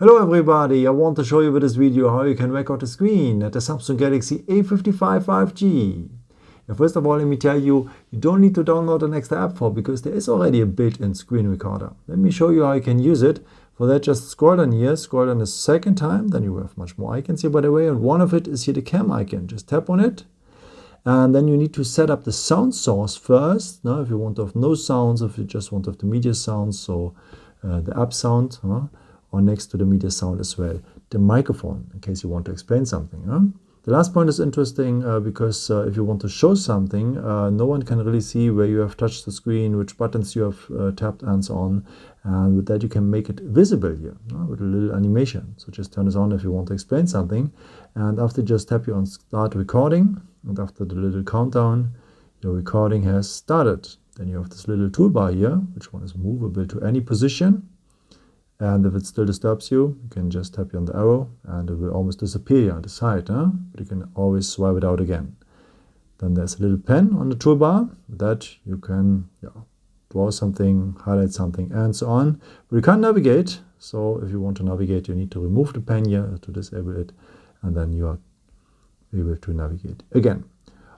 Hello everybody, I want to show you with this video how you can record the screen at the Samsung Galaxy A55 5G. First of all, let me tell you, you don't need to download an extra app for because there is already a built-in screen recorder. Let me show you how you can use it. For that, just scroll down here, scroll down a second time, then you have much more icons here by the way, and one of it is here the cam icon. Just tap on it. And then you need to set up the sound source first. Now, if you want to have no sounds, if you just want to have the media sounds, so the app sound, or next to the media sound as well, the microphone, in case you want to explain something. The last point is interesting because if you want to show something, no one can really see where you have touched the screen, which buttons you have tapped and so on. And with that you can make it visible here with a little animation. So just turn this on if you want to explain something. And after just tap you on start recording, and after the little countdown, your recording has started. Then you have this little toolbar here, which one is movable to any position. And if it still disturbs you, you can just tap on the arrow and it will almost disappear here on the side. But you can always swipe it out again. Then there's a little pen on the toolbar. With that you can draw something, highlight something, and so on. But you can't navigate. So if you want to navigate, you need to remove the pen here to disable it. And then you are able to navigate again.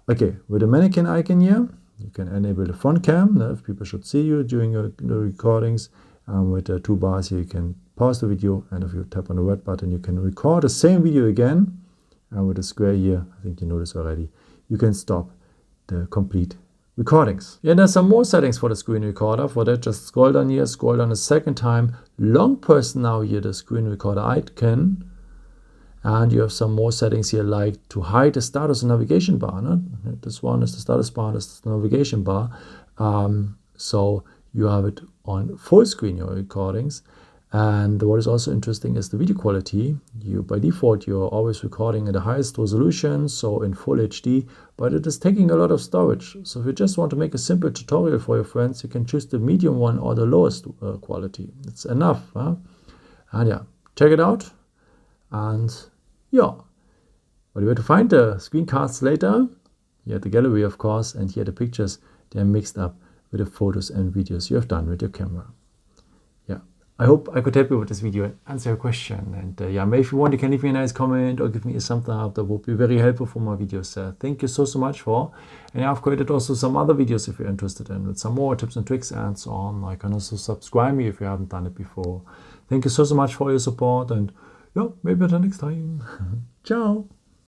Okay, with the mannequin icon here, you can enable the front cam if people should see you during the recordings. With the two bars here, you can pause the video, and if you tap on the red button, you can record the same video again. And with the square here, I think you know this already, you can stop the complete recordings. Yeah, there's some more settings for the screen recorder. For that, just scroll down here, scroll down a second time, long press now here the screen recorder icon, and you have some more settings here, like to hide the status and navigation bar. This one is the status bar, this is the navigation bar. So you have it on full screen, your recordings. And what is also interesting is the video quality. By default, you're always recording at the highest resolution, so in full HD, but it is taking a lot of storage. So if you just want to make a simple tutorial for your friends, you can choose the medium one or the lowest quality. It's enough. And yeah, check it out. And yeah, but you have to find the screencasts later. Here at the gallery, of course, and here the pictures, they're mixed up with the photos and videos you have done with your camera. Yeah, I hope I could help you with this video and answer your question. And yeah, maybe if you want, you can leave me a nice comment or give me a thumbs up. That would be very helpful for my videos. Thank you so much for. And I've created also some other videos if you're interested in, with some more tips and tricks and so on. I can also subscribe me if you haven't done it before. Thank you so much for your support, and yeah, maybe until next time. Ciao.